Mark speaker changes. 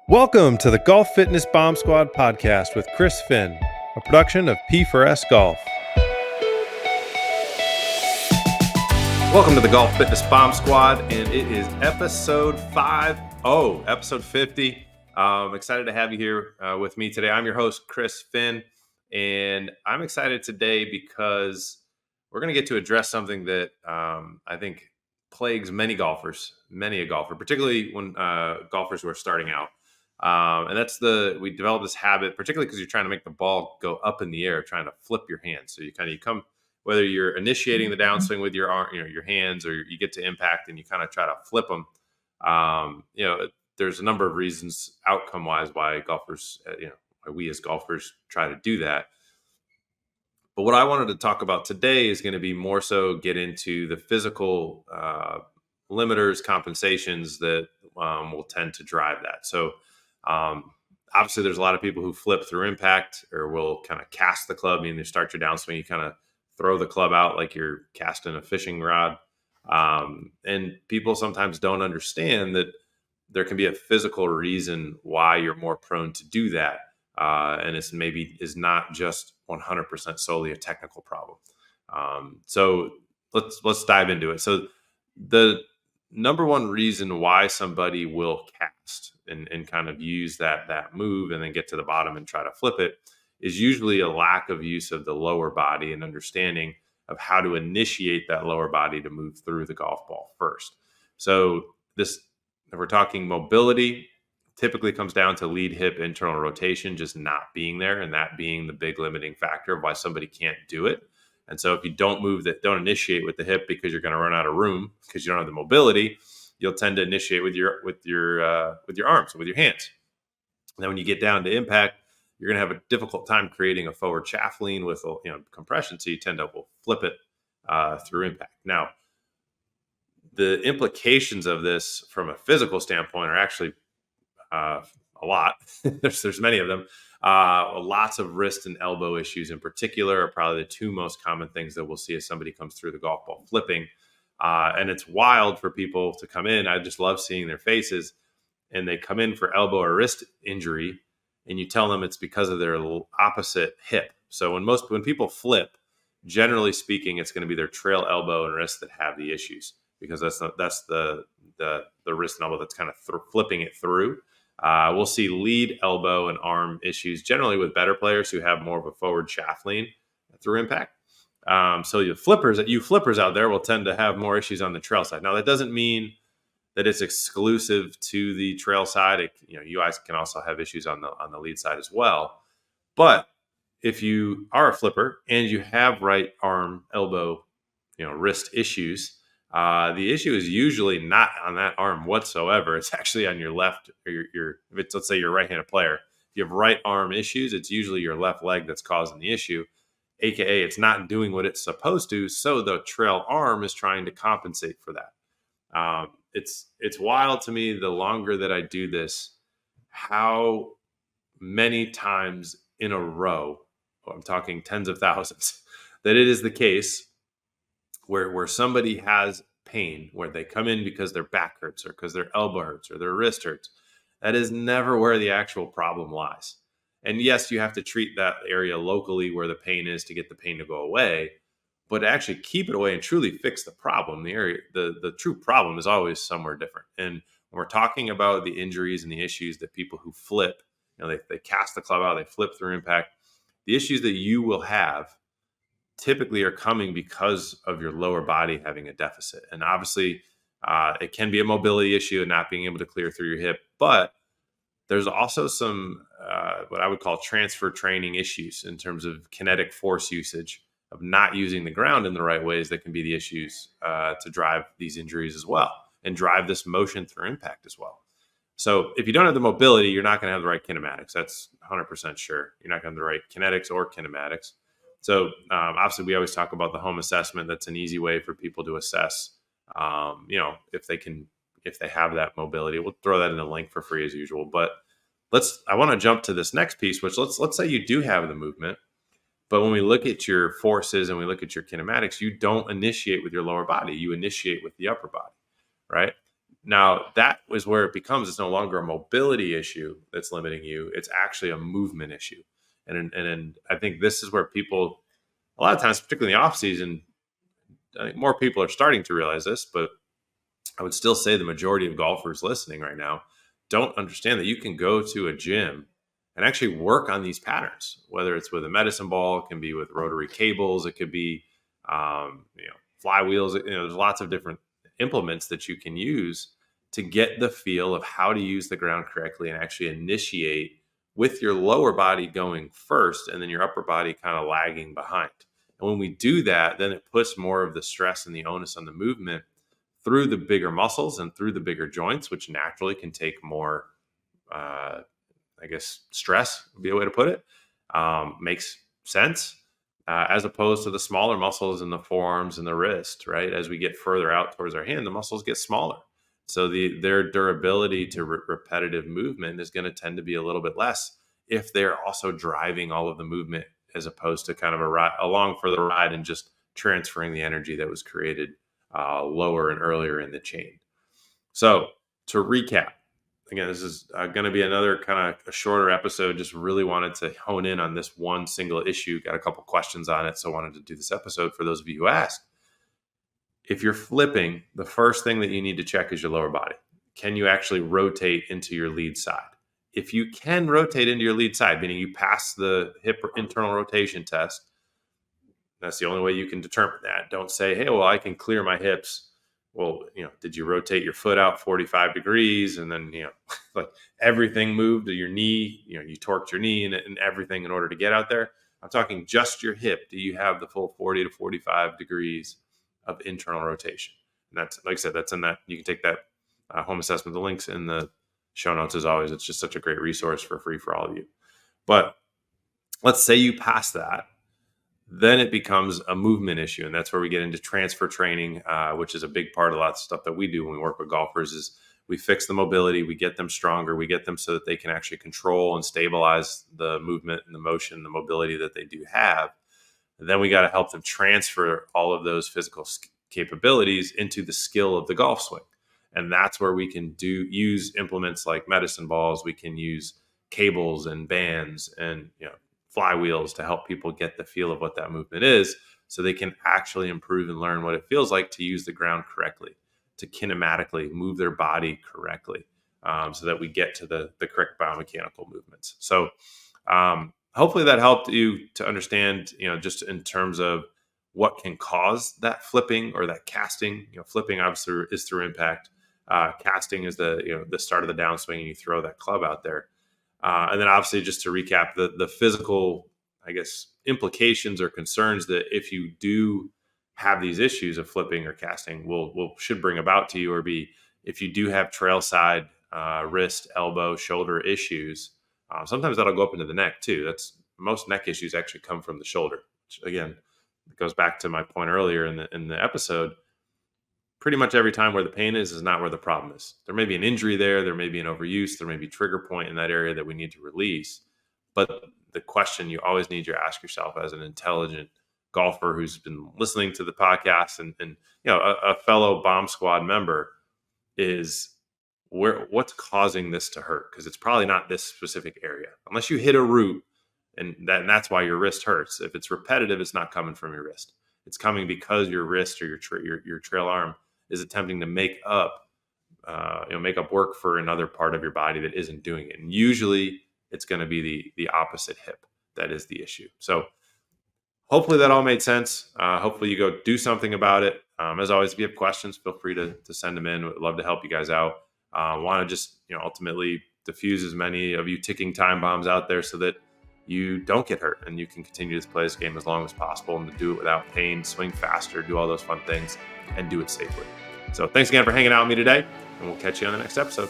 Speaker 1: Welcome to the Golf Fitness Bomb Squad podcast with Chris Finn, a production of P4S Golf. Welcome to the Golf Fitness Bomb Squad, and it is episode 50. I'm excited to have you here with me today. I'm your host, Chris Finn, and I'm excited today because we're going to get to address something that I think plagues many a golfer, particularly when golfers who are starting out. And we develop this habit, particularly because you're trying to make the ball go up in the air, trying to flip your hands. So you come, whether you're initiating the downswing with your arm, your hands, or you get to impact and you kind of try to flip them. There's a number of reasons outcome wise why golfers, why we as golfers try to do that. But what I wanted to talk about today is going to be more so get into the physical limiters, compensations that will tend to drive that. So obviously there's a lot of people who flip through impact or will kind of cast the club. You start your downswing, you kind of throw the club out like you're casting a fishing rod. And people sometimes don't understand that there can be a physical reason why you're more prone to do that. And it's is not just 100% solely a technical problem. So let's dive into it. So the number one reason why somebody will cast and kind of use that move and then get to the bottom and try to flip it is usually a lack of use of the lower body and understanding of how to initiate that lower body to move through the golf ball first. So if we're talking mobility, typically comes down to lead hip internal rotation just not being there, and that being the big limiting factor of why somebody can't do it. And so if you don't initiate with the hip because you're going to run out of room because you don't have the mobility, you'll tend to initiate with your arms, with your hands. And then when you get down to impact, you're going to have a difficult time creating a forward shaft lean with compression. So you tend to flip it through impact. Now, the implications of this from a physical standpoint are actually a lot. there's many of them. Lots of wrist and elbow issues in particular are probably the two most common things that we'll see as somebody comes through the golf ball flipping. And it's wild for people to come in. I just love seeing their faces, and they come in for elbow or wrist injury, and you tell them it's because of their opposite hip. So when people flip, generally speaking, it's going to be their trail elbow and wrist that have the issues, because that's the wrist and elbow that's kind of flipping it through. We'll see lead, elbow, and arm issues generally with better players who have more of a forward shaft lean through impact. So you flippers out there will tend to have more issues on the trail side. Now, that doesn't mean that it's exclusive to the trail side. You guys can also have issues on the lead side as well. But if you are a flipper and you have right arm, elbow, wrist issues, the issue is usually not on that arm whatsoever. It's actually on your left, or let's say you're a right-handed player. If you have right arm issues, it's usually your left leg that's causing the issue, aka it's not doing what it's supposed to. So the trail arm is trying to compensate for that. It's wild to me, the longer that I do this, how many times in a row, I'm talking tens of thousands, that it is the case where somebody has pain, where they come in because their back hurts or because their elbow hurts or their wrist hurts. That is never where the actual problem lies. And yes, you have to treat that area locally where the pain is to get the pain to go away, but actually keep it away and truly fix the problem. The true problem is always somewhere different. And when we're talking about the injuries and the issues that people who flip, they cast the club out, they flip through impact, the issues that you will have typically are coming because of your lower body having a deficit. And obviously it can be a mobility issue and not being able to clear through your hip, but there's also some what I would call transfer training issues in terms of kinetic force usage, of not using the ground in the right ways, that can be the issues to drive these injuries as well and drive this motion through impact as well. So if you don't have the mobility, you're not going to have the right kinematics. That's 100% sure. You're not going to have the right kinetics or kinematics. So obviously we always talk about the home assessment. That's an easy way for people to assess, if they have that mobility. We'll throw that in the link for free as usual. But I want to jump to this next piece, which let's say you do have the movement, but when we look at your forces and we look at your kinematics, you don't initiate with your lower body. You initiate with the upper body, right? Now, that is where it becomes, it's no longer a mobility issue that's limiting you. It's actually a movement issue. And I think this is where people, a lot of times, particularly in the off season, I think more people are starting to realize this, but I would still say the majority of golfers listening right now don't understand that you can go to a gym and actually work on these patterns, whether it's with a medicine ball, it can be with rotary cables, it could be, flywheels. There's lots of different implements that you can use to get the feel of how to use the ground correctly and actually initiate with your lower body going first and then your upper body kind of lagging behind. And when we do that, then it puts more of the stress and the onus on the movement through the bigger muscles and through the bigger joints, which naturally can take more, stress would be a way to put it. Makes sense. As opposed to the smaller muscles in the forearms and the wrist, right? As we get further out towards our hand, the muscles get smaller. So their durability to repetitive movement is going to tend to be a little bit less if they're also driving all of the movement as opposed to kind of along for the ride and just transferring the energy that was created lower and earlier in the chain. So to recap, again, this is going to be another kind of a shorter episode. Just really wanted to hone in on this one single issue. Got a couple questions on it, so wanted to do this episode for those of you who asked. If you're flipping, the first thing that you need to check is your lower body. Can you actually rotate into your lead side? If you can rotate into your lead side, meaning you pass the hip internal rotation test, that's the only way you can determine that. Don't say, hey, well, I can clear my hips. Well, did you rotate your foot out 45 degrees and then, like everything moved to your knee, you torqued your knee and everything in order to get out there? I'm talking just your hip. Do you have the full 40 to 45 degrees of internal rotation? And that's, like I said, that's in that. You can take that home assessment. The link's in the show notes as always. It's just such a great resource for free for all of you. But let's say you pass that. Then it becomes a movement issue. And that's where we get into transfer training, which is a big part of a lot of stuff that we do when we work with golfers is we fix the mobility, we get them stronger, we get them so that they can actually control and stabilize the movement and the motion, the mobility that they do have. And then we got to help them transfer all of those physical capabilities into the skill of the golf swing. And that's where we can use implements like medicine balls. We can use cables and bands and, flywheels to help people get the feel of what that movement is so they can actually improve and learn what it feels like to use the ground correctly, to kinematically move their body correctly, so that we get to the correct biomechanical movements. So hopefully that helped you to understand, just in terms of what can cause that flipping or that casting. Flipping obviously is through impact. Casting is the start of the downswing and you throw that club out there. And then obviously just to recap the physical, implications or concerns that if you do have these issues of flipping or casting should bring about to you or be, if you do have trail side, wrist, elbow, shoulder issues, sometimes that'll go up into the neck too. That's most neck issues actually come from the shoulder, which again, it goes back to my point earlier in the episode. Pretty much every time where the pain is not where the problem is. There may be an injury there may be an overuse, there may be a trigger point in that area that we need to release. But the question you always need to ask yourself as an intelligent golfer who's been listening to the podcast and a fellow bomb squad member is what's causing this to hurt? Because it's probably not this specific area. Unless you hit a root and that's why your wrist hurts. If it's repetitive, it's not coming from your wrist. It's coming because your wrist or your trail arm is attempting to make up work for another part of your body that isn't doing it. And usually it's going to be the opposite hip that is the issue. So hopefully that all made sense. Hopefully you go do something about it. As always, if you have questions, feel free to send them in. We'd love to help you guys out. Want to just, ultimately diffuse as many of you ticking time bombs out there so that you don't get hurt and you can continue to play this game as long as possible and to do it without pain, swing faster, do all those fun things and do it safely. So thanks again for hanging out with me today and we'll catch you on the next episode.